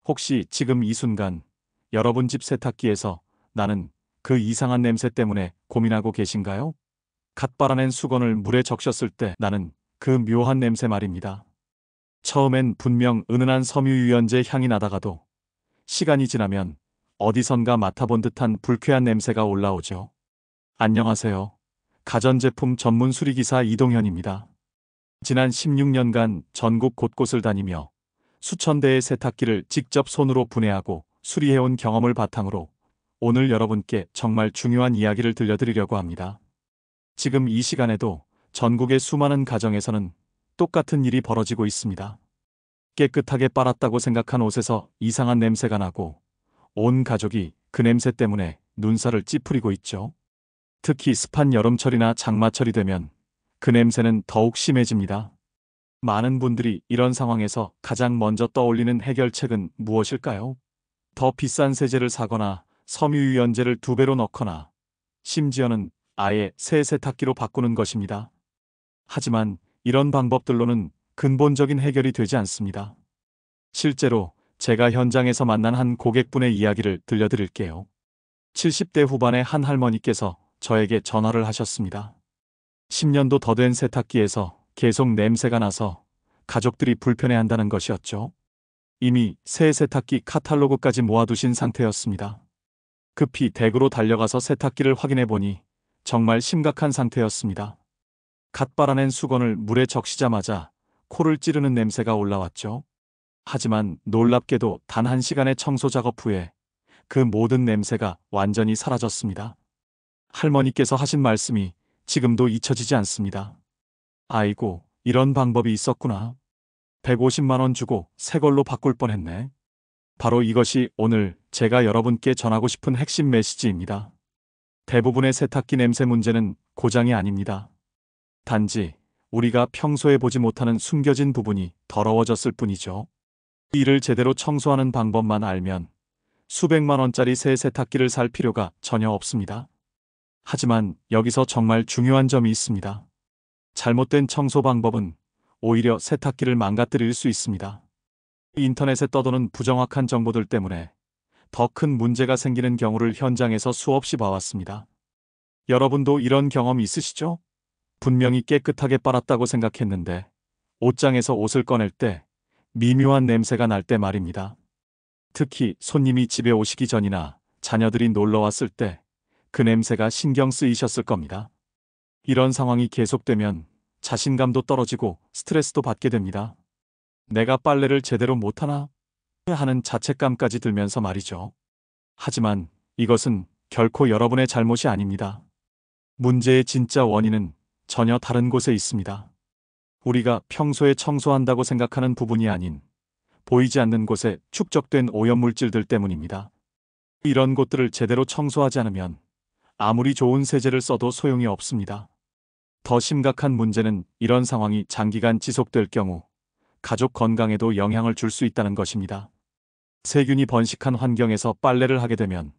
혹시 지금 이 순간 여러분 집 세탁기에서 나는 그 이상한 냄새 때문에 고민하고 계신가요? 갓 빨아낸 수건을 물에 적셨을 때 나는 그 묘한 냄새 말입니다. 처음엔 분명 은은한 섬유유연제 향이 나다가도 시간이 지나면 어디선가 맡아본 듯한 불쾌한 냄새가 올라오죠. 안녕하세요. 가전제품 전문 수리기사 이동현입니다. 지난 16년간 전국 곳곳을 다니며 수천 대의 세탁기를 직접 손으로 분해하고 수리해온 경험을 바탕으로 오늘 여러분께 정말 중요한 이야기를 들려드리려고 합니다. 지금 이 시간에도 전국의 수많은 가정에서는 똑같은 일이 벌어지고 있습니다. 깨끗하게 빨았다고 생각한 옷에서 이상한 냄새가 나고 온 가족이 그 냄새 때문에 눈살을 찌푸리고 있죠. 특히 습한 여름철이나 장마철이 되면 그 냄새는 더욱 심해집니다. 많은 분들이 이런 상황에서 가장 먼저 떠올리는 해결책은 무엇일까요? 더 비싼 세제를 사거나 섬유유연제를 2배로 넣거나 심지어는 아예 새 세탁기로 바꾸는 것입니다. 하지만 이런 방법들로는 근본적인 해결이 되지 않습니다. 실제로 제가 현장에서 만난 한 고객분의 이야기를 들려드릴게요. 70대 후반의 한 할머니께서 저에게 전화를 하셨습니다. 10년도 더 된 세탁기에서 계속 냄새가 나서 가족들이 불편해한다는 것이었죠. 이미 새 세탁기 카탈로그까지 모아두신 상태였습니다. 급히 댁으로 달려가서 세탁기를 확인해 보니 정말 심각한 상태였습니다. 갓 빨아낸 수건을 물에 적시자마자 코를 찌르는 냄새가 올라왔죠. 하지만 놀랍게도 단 1시간의 청소 작업 후에 그 모든 냄새가 완전히 사라졌습니다. 할머니께서 하신 말씀이 지금도 잊혀지지 않습니다. 아이고, 이런 방법이 있었구나. 150만 원 주고 새 걸로 바꿀 뻔했네. 바로 이것이 오늘 제가 여러분께 전하고 싶은 핵심 메시지입니다. 대부분의 세탁기 냄새 문제는 고장이 아닙니다. 단지 우리가 평소에 보지 못하는 숨겨진 부분이 더러워졌을 뿐이죠. 이를 제대로 청소하는 방법만 알면 수백만 원짜리 새 세탁기를 살 필요가 전혀 없습니다. 하지만 여기서 정말 중요한 점이 있습니다. 잘못된 청소 방법은 오히려 세탁기를 망가뜨릴 수 있습니다. 인터넷에 떠도는 부정확한 정보들 때문에 더 큰 문제가 생기는 경우를 현장에서 수없이 봐왔습니다. 여러분도 이런 경험 있으시죠? 분명히 깨끗하게 빨았다고 생각했는데 옷장에서 옷을 꺼낼 때 미묘한 냄새가 날 때 말입니다. 특히 손님이 집에 오시기 전이나 자녀들이 놀러 왔을 때 그 냄새가 신경 쓰이셨을 겁니다. 이런 상황이 계속되면 자신감도 떨어지고 스트레스도 받게 됩니다. 내가 빨래를 제대로 못하나? 하는 자책감까지 들면서 말이죠. 하지만 이것은 결코 여러분의 잘못이 아닙니다. 문제의 진짜 원인은 전혀 다른 곳에 있습니다. 우리가 평소에 청소한다고 생각하는 부분이 아닌 보이지 않는 곳에 축적된 오염물질들 때문입니다. 이런 곳들을 제대로 청소하지 않으면 아무리 좋은 세제를 써도 소용이 없습니다. 더 심각한 문제는 이런 상황이 장기간 지속될 경우 가족 건강에도 영향을 줄 수 있다는 것입니다. 세균이 번식한 환경에서 빨래를 하게 되면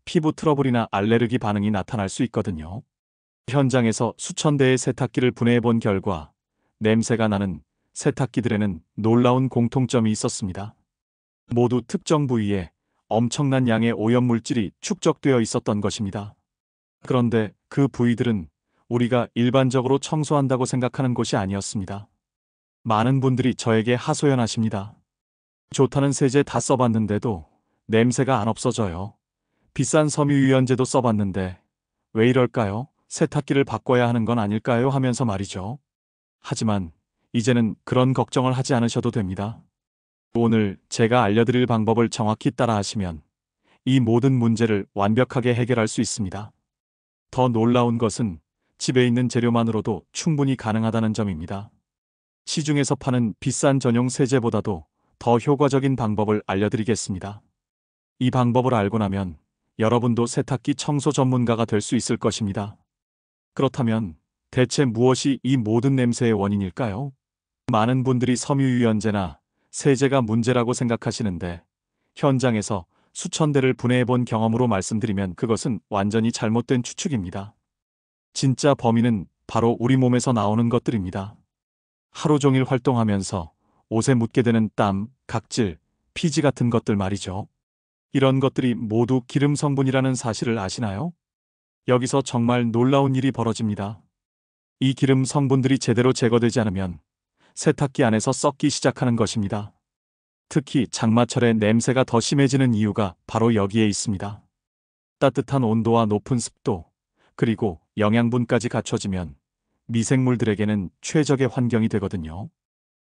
피부 트러블이나 알레르기 반응이 나타날 수 있거든요. 현장에서 수천 대의 세탁기를 분해해 본 결과 냄새가 나는 세탁기들에는 놀라운 공통점이 있었습니다. 모두 특정 부위에 엄청난 양의 오염물질이 축적되어 있었던 것입니다. 그런데 그 부위들은 우리가 일반적으로 청소한다고 생각하는 곳이 아니었습니다. 많은 분들이 저에게 하소연하십니다. 좋다는 세제 다 써봤는데도 냄새가 안 없어져요. 비싼 섬유유연제도 써봤는데 왜 이럴까요? 세탁기를 바꿔야 하는 건 아닐까요? 하면서 말이죠. 하지만 이제는 그런 걱정을 하지 않으셔도 됩니다. 오늘 제가 알려드릴 방법을 정확히 따라하시면 이 모든 문제를 완벽하게 해결할 수 있습니다. 더 놀라운 것은 집에 있는 재료만으로도 충분히 가능하다는 점입니다. 시중에서 파는 비싼 전용 세제보다도 더 효과적인 방법을 알려드리겠습니다. 이 방법을 알고 나면 여러분도 세탁기 청소 전문가가 될 수 있을 것입니다. 그렇다면 대체 무엇이 이 모든 냄새의 원인일까요? 많은 분들이 섬유유연제나 세제가 문제라고 생각하시는데 현장에서 수천 대를 분해해본 경험으로 말씀드리면 그것은 완전히 잘못된 추측입니다. 진짜 범인은 바로 우리 몸에서 나오는 것들입니다. 하루 종일 활동하면서 옷에 묻게 되는 땀, 각질, 피지 같은 것들 말이죠. 이런 것들이 모두 기름 성분이라는 사실을 아시나요? 여기서 정말 놀라운 일이 벌어집니다. 이 기름 성분들이 제대로 제거되지 않으면 세탁기 안에서 썩기 시작하는 것입니다. 특히 장마철에 냄새가 더 심해지는 이유가 바로 여기에 있습니다. 따뜻한 온도와 높은 습도, 그리고 영양분까지 갖춰지면 미생물들에게는 최적의 환경이 되거든요.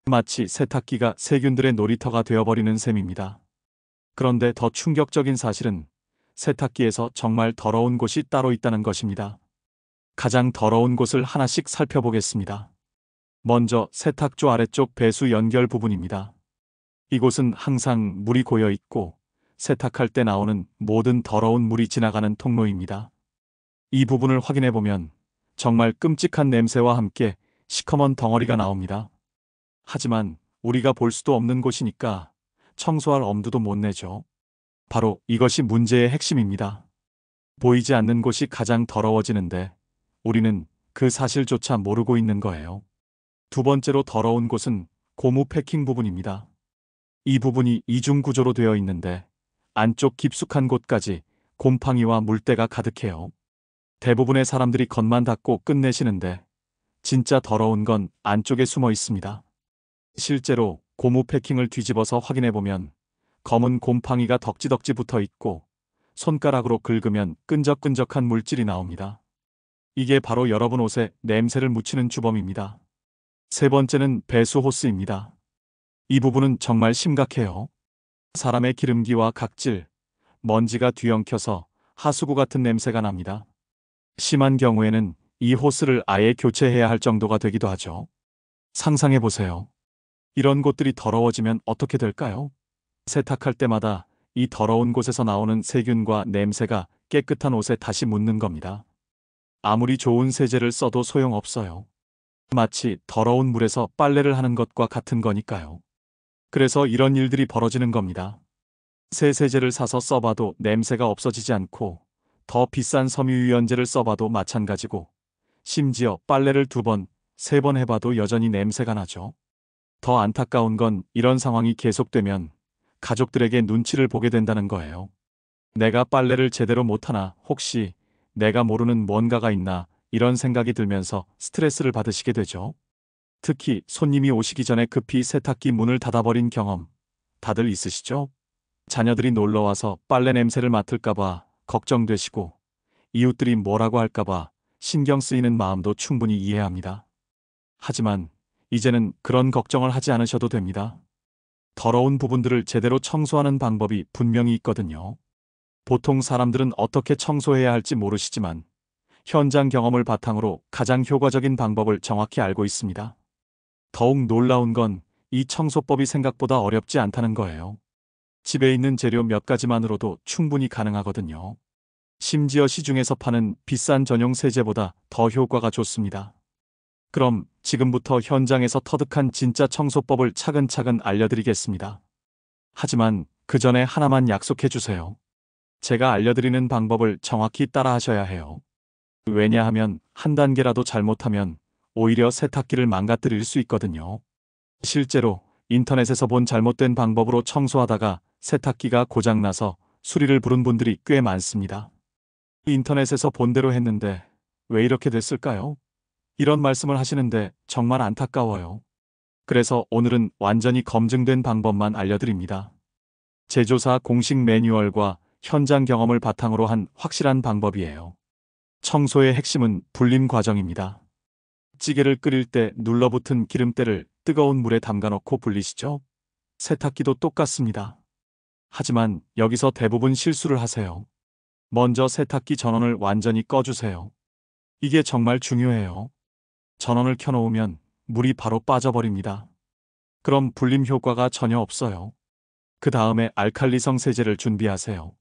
마치 세탁기가 세균들의 놀이터가 되어버리는 셈입니다. 그런데 더 충격적인 사실은 세탁기에서 정말 더러운 곳이 따로 있다는 것입니다. 가장 더러운 곳을 하나씩 살펴보겠습니다. 먼저 세탁조 아래쪽 배수 연결 부분입니다. 이곳은 항상 물이 고여 있고 세탁할 때 나오는 모든 더러운 물이 지나가는 통로입니다. 이 부분을 확인해 보면 정말 끔찍한 냄새와 함께 시커먼 덩어리가 나옵니다. 하지만 우리가 볼 수도 없는 곳이니까 청소할 엄두도 못 내죠. 바로 이것이 문제의 핵심입니다. 보이지 않는 곳이 가장 더러워지는데 우리는 그 사실조차 모르고 있는 거예요. 두 번째로 더러운 곳은 고무 패킹 부분입니다. 이 부분이 이중 구조로 되어 있는데 안쪽 깊숙한 곳까지 곰팡이와 물때가 가득해요. 대부분의 사람들이 겉만 닦고 끝내시는데 진짜 더러운 건 안쪽에 숨어 있습니다. 실제로 고무 패킹을 뒤집어서 확인해 보면 검은 곰팡이가 덕지덕지 붙어 있고 손가락으로 긁으면 끈적끈적한 물질이 나옵니다. 이게 바로 여러분 옷에 냄새를 묻히는 주범입니다. 세 번째는 배수 호스입니다. 이 부분은 정말 심각해요. 사람의 기름기와 각질, 먼지가 뒤엉켜서 하수구 같은 냄새가 납니다. 심한 경우에는 이 호스를 아예 교체해야 할 정도가 되기도 하죠. 상상해 보세요. 이런 곳들이 더러워지면 어떻게 될까요? 세탁할 때마다 이 더러운 곳에서 나오는 세균과 냄새가 깨끗한 옷에 다시 묻는 겁니다. 아무리 좋은 세제를 써도 소용없어요. 마치 더러운 물에서 빨래를 하는 것과 같은 거니까요. 그래서 이런 일들이 벌어지는 겁니다. 새 세제를 사서 써봐도 냄새가 없어지지 않고 더 비싼 섬유유연제를 써봐도 마찬가지고 심지어 빨래를 2번, 3번 해봐도 여전히 냄새가 나죠. 더 안타까운 건 이런 상황이 계속되면 가족들에게 눈치를 보게 된다는 거예요. 내가 빨래를 제대로 못하나, 혹시 내가 모르는 뭔가가 있나, 이런 생각이 들면서 스트레스를 받으시게 되죠. 특히 손님이 오시기 전에 급히 세탁기 문을 닫아버린 경험 다들 있으시죠? 자녀들이 놀러와서 빨래 냄새를 맡을까봐 걱정되시고 이웃들이 뭐라고 할까봐 신경 쓰이는 마음도 충분히 이해합니다. 하지만 이제는 그런 걱정을 하지 않으셔도 됩니다. 더러운 부분들을 제대로 청소하는 방법이 분명히 있거든요. 보통 사람들은 어떻게 청소해야 할지 모르시지만 현장 경험을 바탕으로 가장 효과적인 방법을 정확히 알고 있습니다. 더욱 놀라운 건 이 청소법이 생각보다 어렵지 않다는 거예요. 집에 있는 재료 몇 가지만으로도 충분히 가능하거든요. 심지어 시중에서 파는 비싼 전용 세제보다 더 효과가 좋습니다. 그럼 지금부터 현장에서 터득한 진짜 청소법을 차근차근 알려드리겠습니다. 하지만 그 전에 하나만 약속해 주세요. 제가 알려드리는 방법을 정확히 따라하셔야 해요. 왜냐하면 한 단계라도 잘못하면 오히려 세탁기를 망가뜨릴 수 있거든요. 실제로 인터넷에서 본 잘못된 방법으로 청소하다가 세탁기가 고장나서 수리를 부른 분들이 꽤 많습니다. 인터넷에서 본 대로 했는데 왜 이렇게 됐을까요? 이런 말씀을 하시는데 정말 안타까워요. 그래서 오늘은 완전히 검증된 방법만 알려드립니다. 제조사 공식 매뉴얼과 현장 경험을 바탕으로 한 확실한 방법이에요. 청소의 핵심은 불림 과정입니다. 찌개를 끓일 때 눌러붙은 기름때를 뜨거운 물에 담가놓고 불리시죠? 세탁기도 똑같습니다. 하지만 여기서 대부분 실수를 하세요. 먼저 세탁기 전원을 완전히 꺼주세요. 이게 정말 중요해요. 전원을 켜놓으면 물이 바로 빠져버립니다. 그럼 불림 효과가 전혀 없어요. 그 다음에 알칼리성 세제를 준비하세요.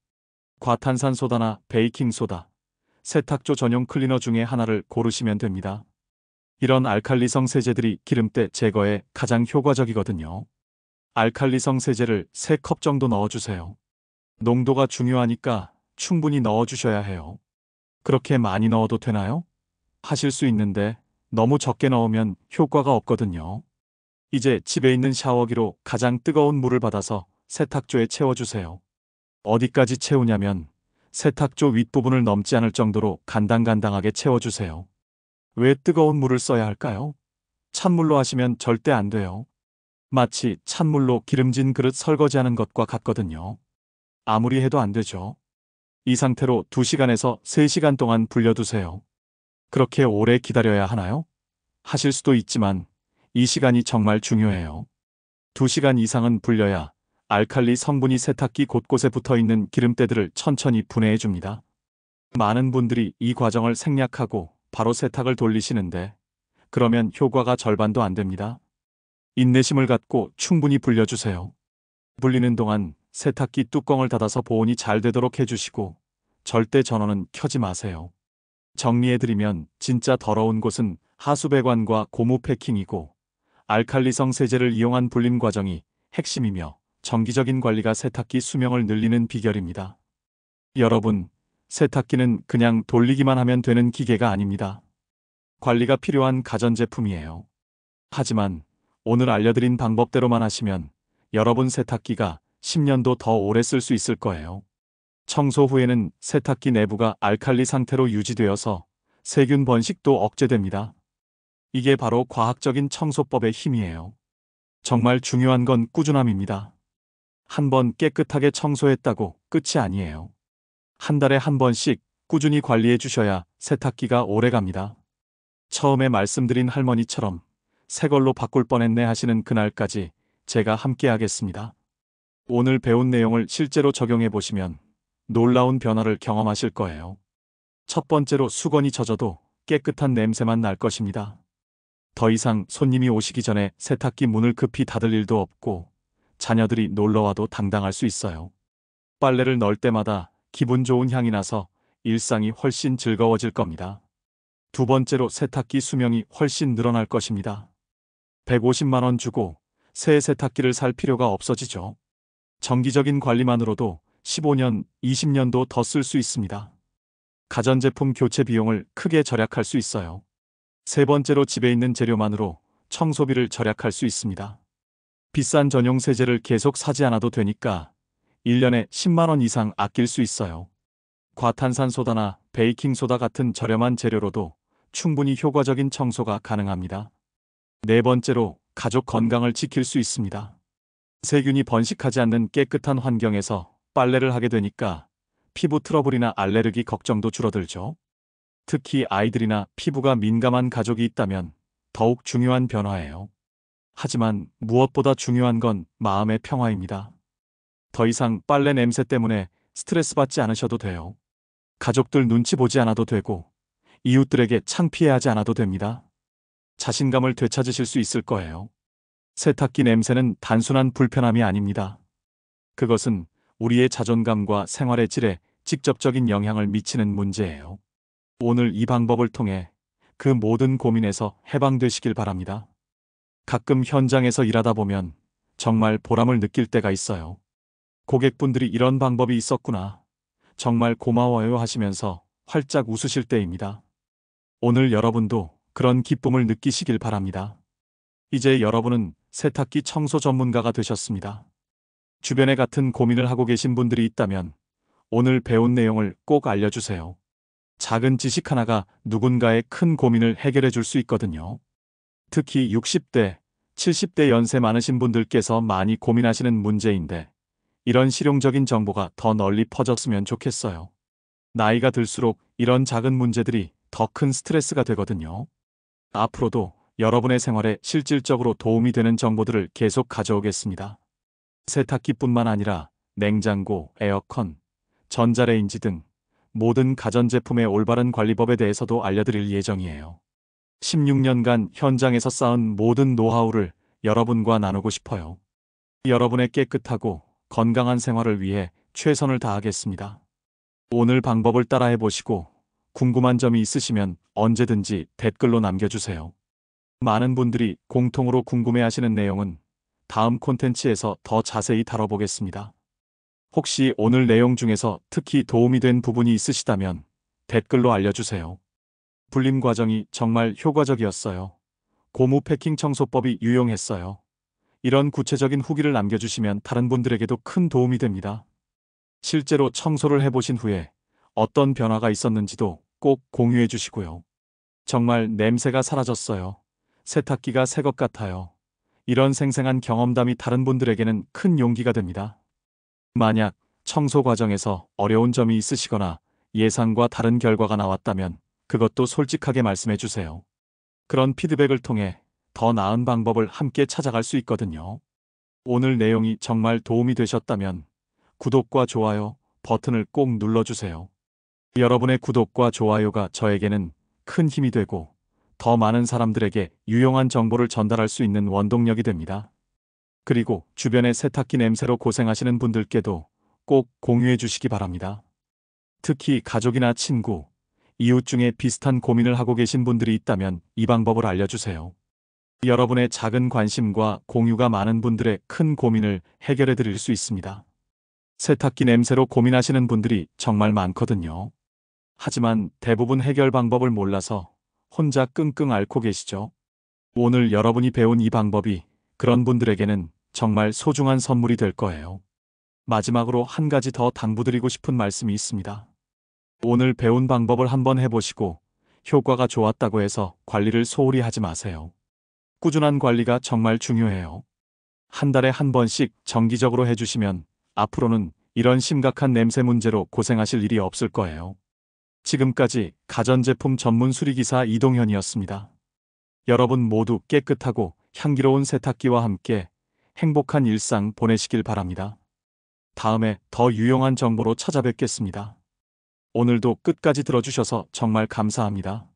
과탄산소다나 베이킹소다, 세탁조 전용 클리너 중에 하나를 고르시면 됩니다. 이런 알칼리성 세제들이 기름때 제거에 가장 효과적이거든요. 알칼리성 세제를 3컵 정도 넣어주세요. 농도가 중요하니까 충분히 넣어주셔야 해요. 그렇게 많이 넣어도 되나요? 하실 수 있는데 너무 적게 넣으면 효과가 없거든요. 이제 집에 있는 샤워기로 가장 뜨거운 물을 받아서 세탁조에 채워주세요. 어디까지 채우냐면 세탁조 윗부분을 넘지 않을 정도로 간당간당하게 채워주세요. 왜 뜨거운 물을 써야 할까요? 찬물로 하시면 절대 안 돼요. 마치 찬물로 기름진 그릇 설거지하는 것과 같거든요. 아무리 해도 안 되죠. 이 상태로 2시간에서 3시간 동안 불려두세요. 그렇게 오래 기다려야 하나요? 하실 수도 있지만 이 시간이 정말 중요해요. 2시간 이상은 불려야 알칼리 성분이 세탁기 곳곳에 붙어있는 기름때들을 천천히 분해해 줍니다. 많은 분들이 이 과정을 생략하고 바로 세탁을 돌리시는데 그러면 효과가 절반도 안 됩니다. 인내심을 갖고 충분히 불려주세요. 불리는 동안 세탁기 뚜껑을 닫아서 보온이 잘 되도록 해주시고 절대 전원은 켜지 마세요. 정리해드리면 진짜 더러운 곳은 하수배관과 고무 패킹이고 알칼리성 세제를 이용한 불림 과정이 핵심이며 정기적인 관리가 세탁기 수명을 늘리는 비결입니다. 여러분, 세탁기는 그냥 돌리기만 하면 되는 기계가 아닙니다. 관리가 필요한 가전제품이에요. 하지만 오늘 알려드린 방법대로만 하시면 여러분 세탁기가 10년도 더 오래 쓸 수 있을 거예요. 청소 후에는 세탁기 내부가 알칼리 상태로 유지되어서 세균 번식도 억제됩니다. 이게 바로 과학적인 청소법의 힘이에요. 정말 중요한 건 꾸준함입니다. 한 번 깨끗하게 청소했다고 끝이 아니에요. 한 달에 한 번씩 꾸준히 관리해 주셔야 세탁기가 오래 갑니다. 처음에 말씀드린 할머니처럼 새 걸로 바꿀 뻔했네 하시는 그날까지 제가 함께 하겠습니다. 오늘 배운 내용을 실제로 적용해 보시면 놀라운 변화를 경험하실 거예요. 첫 번째로 수건이 젖어도 깨끗한 냄새만 날 것입니다. 더 이상 손님이 오시기 전에 세탁기 문을 급히 닫을 일도 없고 자녀들이 놀러와도 당당할 수 있어요. 빨래를 넣을 때마다 기분 좋은 향이 나서 일상이 훨씬 즐거워질 겁니다. 두 번째로 세탁기 수명이 훨씬 늘어날 것입니다. 150만 원 주고 새 세탁기를 살 필요가 없어지죠. 정기적인 관리만으로도 15년, 20년도 더 쓸 수 있습니다. 가전제품 교체 비용을 크게 절약할 수 있어요. 세 번째로 집에 있는 재료만으로 청소비를 절약할 수 있습니다. 비싼 전용 세제를 계속 사지 않아도 되니까 1년에 10만 원 이상 아낄 수 있어요. 과탄산소다나 베이킹소다 같은 저렴한 재료로도 충분히 효과적인 청소가 가능합니다. 네 번째로 가족 건강을 지킬 수 있습니다. 세균이 번식하지 않는 깨끗한 환경에서 빨래를 하게 되니까 피부 트러블이나 알레르기 걱정도 줄어들죠. 특히 아이들이나 피부가 민감한 가족이 있다면 더욱 중요한 변화예요. 하지만 무엇보다 중요한 건 마음의 평화입니다. 더 이상 빨래 냄새 때문에 스트레스 받지 않으셔도 돼요. 가족들 눈치 보지 않아도 되고 이웃들에게 창피해하지 않아도 됩니다. 자신감을 되찾으실 수 있을 거예요. 세탁기 냄새는 단순한 불편함이 아닙니다. 그것은 우리의 자존감과 생활의 질에 직접적인 영향을 미치는 문제예요. 오늘 이 방법을 통해 그 모든 고민에서 해방되시길 바랍니다. 가끔 현장에서 일하다 보면 정말 보람을 느낄 때가 있어요. 고객분들이 이런 방법이 있었구나. 정말 고마워요 하시면서 활짝 웃으실 때입니다. 오늘 여러분도 그런 기쁨을 느끼시길 바랍니다. 이제 여러분은 세탁기 청소 전문가가 되셨습니다. 주변에 같은 고민을 하고 계신 분들이 있다면 오늘 배운 내용을 꼭 알려주세요. 작은 지식 하나가 누군가의 큰 고민을 해결해 줄 수 있거든요. 특히 60대, 70대 연세 많으신 분들께서 많이 고민하시는 문제인데 이런 실용적인 정보가 더 널리 퍼졌으면 좋겠어요. 나이가 들수록 이런 작은 문제들이 더 큰 스트레스가 되거든요. 앞으로도 여러분의 생활에 실질적으로 도움이 되는 정보들을 계속 가져오겠습니다. 세탁기뿐만 아니라 냉장고, 에어컨, 전자레인지 등 모든 가전제품의 올바른 관리법에 대해서도 알려드릴 예정이에요. 16년간 현장에서 쌓은 모든 노하우를 여러분과 나누고 싶어요. 여러분의 깨끗하고 건강한 생활을 위해 최선을 다하겠습니다. 오늘 방법을 따라해 보시고 궁금한 점이 있으시면 언제든지 댓글로 남겨주세요. 많은 분들이 공통으로 궁금해하시는 내용은 다음 콘텐츠에서 더 자세히 다뤄보겠습니다. 혹시 오늘 내용 중에서 특히 도움이 된 부분이 있으시다면 댓글로 알려주세요. 불림 과정이 정말 효과적이었어요. 고무 패킹 청소법이 유용했어요. 이런 구체적인 후기를 남겨주시면 다른 분들에게도 큰 도움이 됩니다. 실제로 청소를 해보신 후에 어떤 변화가 있었는지도 꼭 공유해 주시고요. 정말 냄새가 사라졌어요. 세탁기가 새 것 같아요. 이런 생생한 경험담이 다른 분들에게는 큰 용기가 됩니다. 만약 청소 과정에서 어려운 점이 있으시거나 예상과 다른 결과가 나왔다면 그것도 솔직하게 말씀해 주세요. 그런 피드백을 통해 더 나은 방법을 함께 찾아갈 수 있거든요. 오늘 내용이 정말 도움이 되셨다면 구독과 좋아요 버튼을 꼭 눌러주세요. 여러분의 구독과 좋아요가 저에게는 큰 힘이 되고 더 많은 사람들에게 유용한 정보를 전달할 수 있는 원동력이 됩니다. 그리고 주변의 세탁기 냄새로 고생하시는 분들께도 꼭 공유해 주시기 바랍니다. 특히 가족이나 친구, 이웃 중에 비슷한 고민을 하고 계신 분들이 있다면 이 방법을 알려주세요. 여러분의 작은 관심과 공유가 많은 분들의 큰 고민을 해결해 드릴 수 있습니다. 세탁기 냄새로 고민하시는 분들이 정말 많거든요. 하지만 대부분 해결 방법을 몰라서 혼자 끙끙 앓고 계시죠. 오늘 여러분이 배운 이 방법이 그런 분들에게는 정말 소중한 선물이 될 거예요. 마지막으로 한 가지 더 당부드리고 싶은 말씀이 있습니다. 오늘 배운 방법을 한번 해보시고 효과가 좋았다고 해서 관리를 소홀히 하지 마세요. 꾸준한 관리가 정말 중요해요. 한 달에 한 번씩 정기적으로 해주시면 앞으로는 이런 심각한 냄새 문제로 고생하실 일이 없을 거예요. 지금까지 가전제품 전문 수리기사 이동현이었습니다. 여러분 모두 깨끗하고 향기로운 세탁기와 함께 행복한 일상 보내시길 바랍니다. 다음에 더 유용한 정보로 찾아뵙겠습니다. 오늘도 끝까지 들어주셔서 정말 감사합니다.